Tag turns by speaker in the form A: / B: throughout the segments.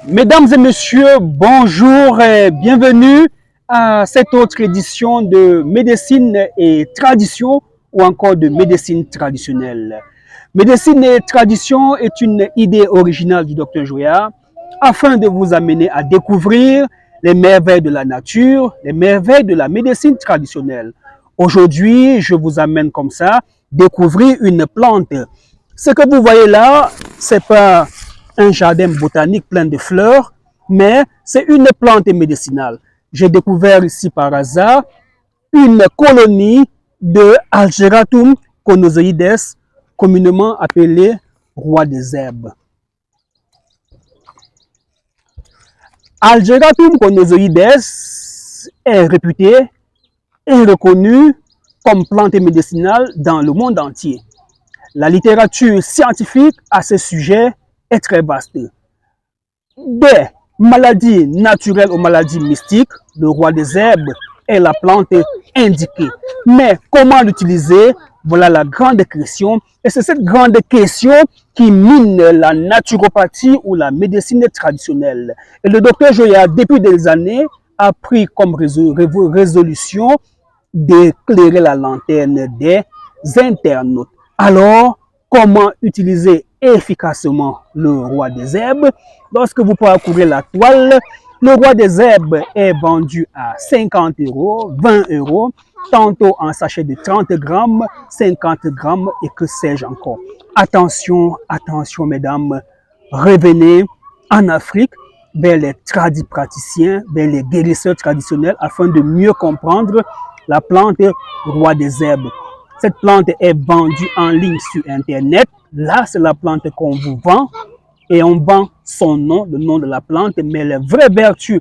A: Mesdames et messieurs, bonjour et bienvenue à cette autre édition de médecine et tradition ou encore de médecine traditionnelle. Médecine et tradition est une idée originale du docteur Joya afin de vous amener à découvrir les merveilles de la nature, les merveilles de la médecine traditionnelle. Aujourd'hui, je vous amène comme ça découvrir une plante. Ce que vous voyez là, c'est pas un jardin botanique plein de fleurs, mais c'est une plante médicinale. J'ai découvert ici par hasard une colonie de Algeratum conozoides, communément appelée roi des herbes. Algeratum conozoides est réputé et reconnu comme plante médicinale dans le monde entier. La littérature scientifique à ce sujet est très vaste. Des maladies naturelles aux maladies mystiques, le roi des herbes est la plante indiquée. Mais comment l'utiliser? Voilà la grande question. Et c'est cette grande question qui mine la naturopathie ou la médecine traditionnelle. Et le docteur Joya, depuis des années, a pris comme résolution d'éclairer la lanterne des internautes. Alors, comment utiliser efficacement le roi des herbes? Lorsque vous parcourez la toile, le roi des herbes est vendu à 50 euros, 20 euros, tantôt en sachet de 30 grammes, 50 grammes et que sais-je encore. Attention, attention mesdames, revenez en Afrique vers les tradipraticiens, vers les guérisseurs traditionnels afin de mieux comprendre la plante roi des herbes. Cette plante est vendue en ligne sur Internet. Là, c'est la plante qu'on vous vend et on vend son nom, le nom de la plante, mais les vraies vertus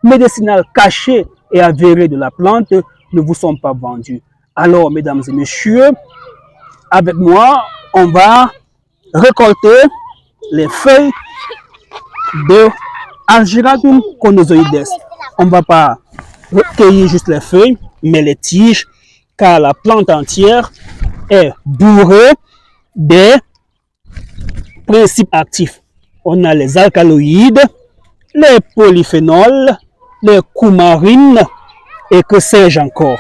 A: médicinales cachées et avérées de la plante ne vous sont pas vendues. Alors, mesdames et messieurs, avec moi, on va récolter les feuilles de Algeratum conozoides. On ne va pas cueillir juste les feuilles, mais les tiges, car la plante entière est bourrée des principes actifs. On a les alcaloïdes, les polyphénols, les coumarines et que sais-je encore.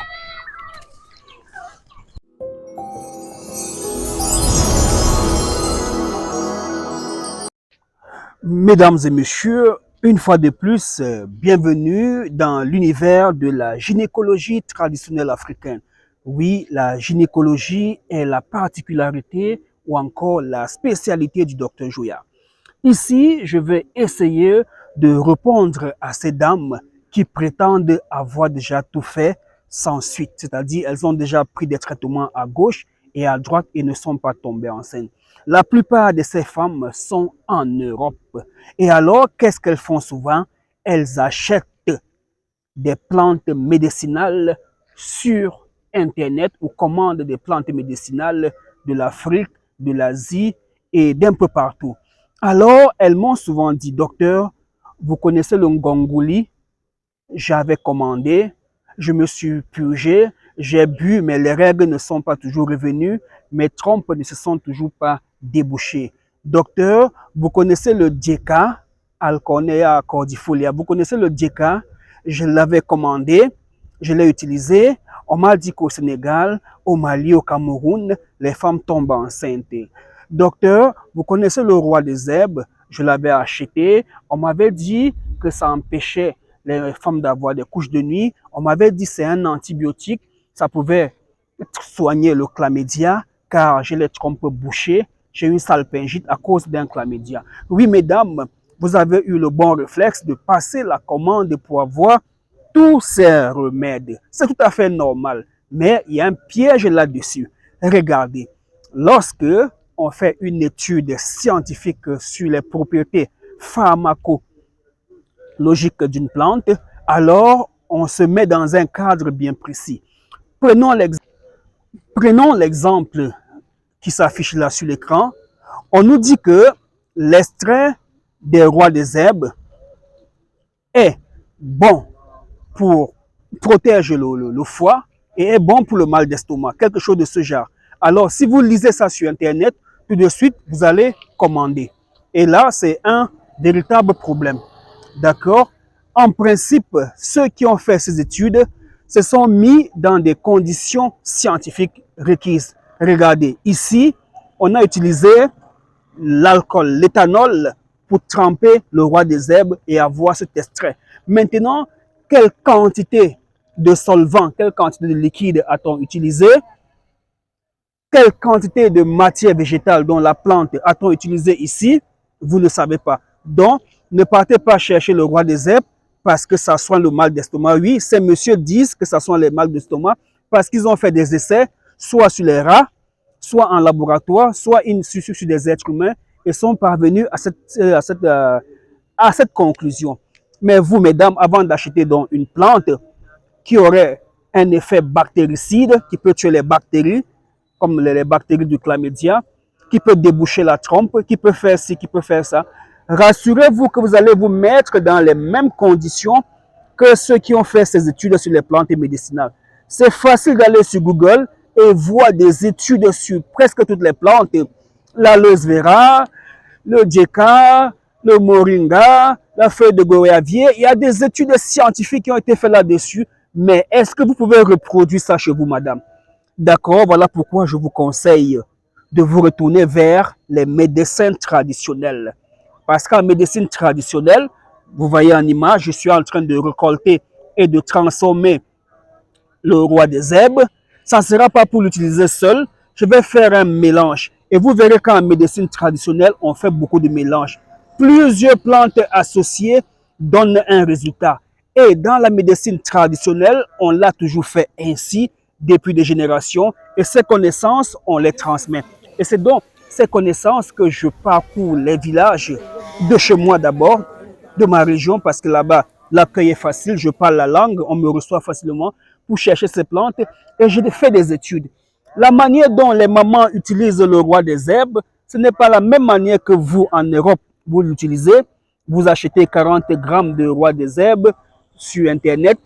A: Mesdames et messieurs, une fois de plus, bienvenue dans l'univers de la gynécologie traditionnelle africaine. Oui, la gynécologie est la particularité ou encore la spécialité du docteur Joya. Ici, je vais essayer de répondre à ces dames qui prétendent avoir déjà tout fait sans suite. C'est-à-dire, elles ont déjà pris des traitements à gauche et à droite et ne sont pas tombées enceintes. La plupart de ces femmes sont en Europe. Et alors, qu'est-ce qu'elles font souvent? Elles achètent des plantes médicinales sur Internet ou commandent des plantes médicinales de l'Afrique, de l'Asie et d'un peu partout. Alors, elles m'ont souvent dit, docteur, vous connaissez le Ngonguli? J'avais commandé, je me suis purgé, j'ai bu, mais les règles ne sont pas toujours revenues, mes trompes ne se sont toujours pas débouchées. Docteur, vous connaissez le Djeka, Alcornea cordifolia, vous connaissez le Djeka? Je l'avais commandé, je l'ai utilisé. On m'a dit qu'au Sénégal, au Mali, au Cameroun, les femmes tombent enceintes. Docteur, vous connaissez le roi des herbes? Je l'avais acheté. On m'avait dit que ça empêchait les femmes d'avoir des couches de nuit. On m'avait dit que c'est un antibiotique. Ça pouvait soigner le chlamydia car j'ai les trompes bouchées. J'ai une salpingite à cause d'un chlamydia. Oui, mesdames, vous avez eu le bon réflexe de passer la commande pour avoir tous ces remèdes. C'est tout à fait normal. Mais il y a un piège là-dessus. Regardez, lorsque on fait une étude scientifique sur les propriétés pharmacologiques d'une plante, alors on se met dans un cadre bien précis. Prenons l'exemple qui s'affiche là sur l'écran. On nous dit que l'extrait des rois des herbes est bon pour protéger le foie et est bon pour le mal d'estomac, quelque chose de ce genre. Alors, si vous lisez ça sur Internet, tout de suite, vous allez commander. Et là, c'est un véritable problème. D'accord? En principe, ceux qui ont fait ces études se sont mis dans des conditions scientifiques requises. Regardez, ici, on a utilisé l'alcool, l'éthanol, pour tremper le roi des herbes et avoir cet extrait. Maintenant, quelle quantité de solvant, quelle quantité de liquide a-t-on utilisé? Quelle quantité de matière végétale dont la plante a-t-on utilisé ici? Vous ne savez pas. Donc, ne partez pas chercher le roi des herbes parce que ça soigne le mal d'estomac. Oui, ces messieurs disent que ça soigne les mal d'estomac parce qu'ils ont fait des essais, soit sur les rats, soit en laboratoire, soit sur des êtres humains et sont parvenus à cette conclusion. Mais vous, mesdames, avant d'acheter donc une plante qui aurait un effet bactéricide, qui peut tuer les bactéries, comme les bactéries du chlamydia, qui peut déboucher la trompe, qui peut faire ci, qui peut faire ça. Rassurez-vous que vous allez vous mettre dans les mêmes conditions que ceux qui ont fait ces études sur les plantes médicinales. C'est facile d'aller sur Google et voir des études sur presque toutes les plantes. L'aloe vera, le djeka, le moringa, la feuille de goyavier. Il y a des études scientifiques qui ont été faites là-dessus. Mais est-ce que vous pouvez reproduire ça chez vous, madame? D'accord, voilà pourquoi je vous conseille de vous retourner vers les médecins traditionnels. Parce qu'en médecine traditionnelle, vous voyez en image, je suis en train de récolter et de transformer le roi des herbes. Ça ne sera pas pour l'utiliser seul. Je vais faire un mélange. Et vous verrez qu'en médecine traditionnelle, on fait beaucoup de mélanges. Plusieurs plantes associées donnent un résultat. Et dans la médecine traditionnelle, on l'a toujours fait ainsi depuis des générations. Et ces connaissances, on les transmet. Et c'est donc ces connaissances que je parcours les villages de chez moi d'abord, de ma région, parce que là-bas, l'accueil est facile, je parle la langue, on me reçoit facilement pour chercher ces plantes et j'ai fait des études. La manière dont les mamans utilisent le roi des herbes, ce n'est pas la même manière que vous en Europe, vous l'utilisez. Vous achetez 40 grammes de roi des herbes sur Internet.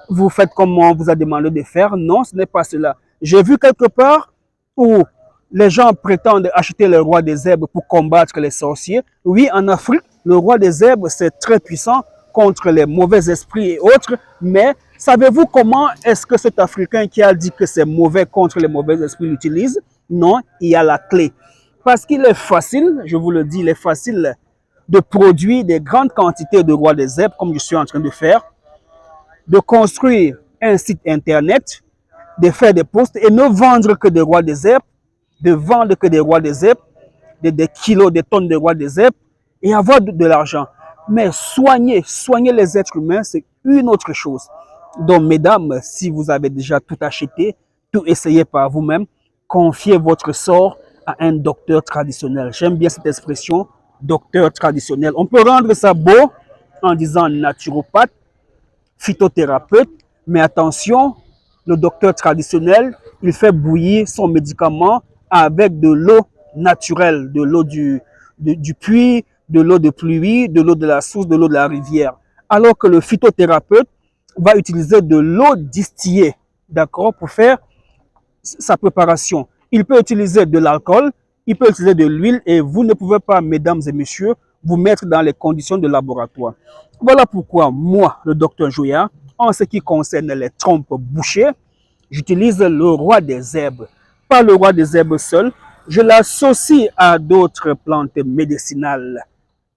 A: Vous faites comme on vous a demandé de faire. Non, ce n'est pas cela. J'ai vu quelque part où les gens prétendent acheter le roi des herbes pour combattre les sorciers. Oui, en Afrique, le roi des herbes, c'est très puissant contre les mauvais esprits et autres. Mais savez-vous comment est-ce que cet Africain qui a dit que c'est mauvais contre les mauvais esprits l'utilise? Non, il y a la clé. Parce qu'il est facile, je vous le dis, il est facile de produire des grandes quantités de roi des herbes, comme je suis en train de faire, de construire un site internet, de faire des posts et ne vendre que des rois des herbes, de vendre que des rois des herbes, des kilos, des tonnes de rois des herbes et avoir de l'argent. Mais soigner les êtres humains, c'est une autre chose. Donc, mesdames, si vous avez déjà tout acheté, tout essayé par vous-même, confiez votre sort à un docteur traditionnel. J'aime bien cette expression, docteur traditionnel. On peut rendre ça beau en disant naturopathe, phytothérapeute, mais attention, le docteur traditionnel, il fait bouillir son médicament avec de l'eau naturelle, de l'eau du puits, de l'eau de pluie, de l'eau de la source, de l'eau de la rivière. Alors que le phytothérapeute va utiliser de l'eau distillée, d'accord, pour faire sa préparation. Il peut utiliser de l'alcool, il peut utiliser de l'huile et vous ne pouvez pas, mesdames et messieurs, vous mettre dans les conditions de laboratoire. Voilà pourquoi moi, le docteur Joya, en ce qui concerne les trompes bouchées, j'utilise le roi des herbes. Pas le roi des herbes seul, je l'associe à d'autres plantes médicinales,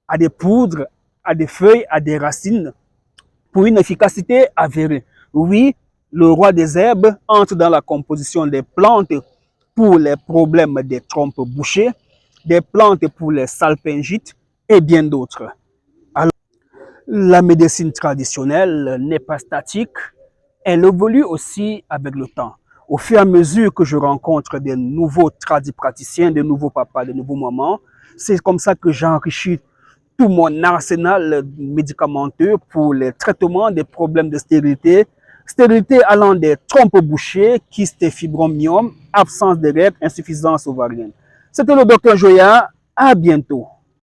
A: à des poudres, à des feuilles, à des racines, pour une efficacité avérée. Oui, le roi des herbes entre dans la composition des plantes pour les problèmes des trompes bouchées, des plantes pour les salpingites et bien d'autres. Alors, la médecine traditionnelle n'est pas statique, elle évolue aussi avec le temps. Au fur et à mesure que je rencontre des nouveaux tradipraticiens, des nouveaux papas, des nouveaux mamans, c'est comme ça que j'enrichis tout mon arsenal médicamenteux pour les traitements des problèmes de stérilité. Stérilité allant des trompes bouchées, kystes et fibromyome, absence de règles, insuffisance ovarienne. C'était le docteur Joya. À bientôt.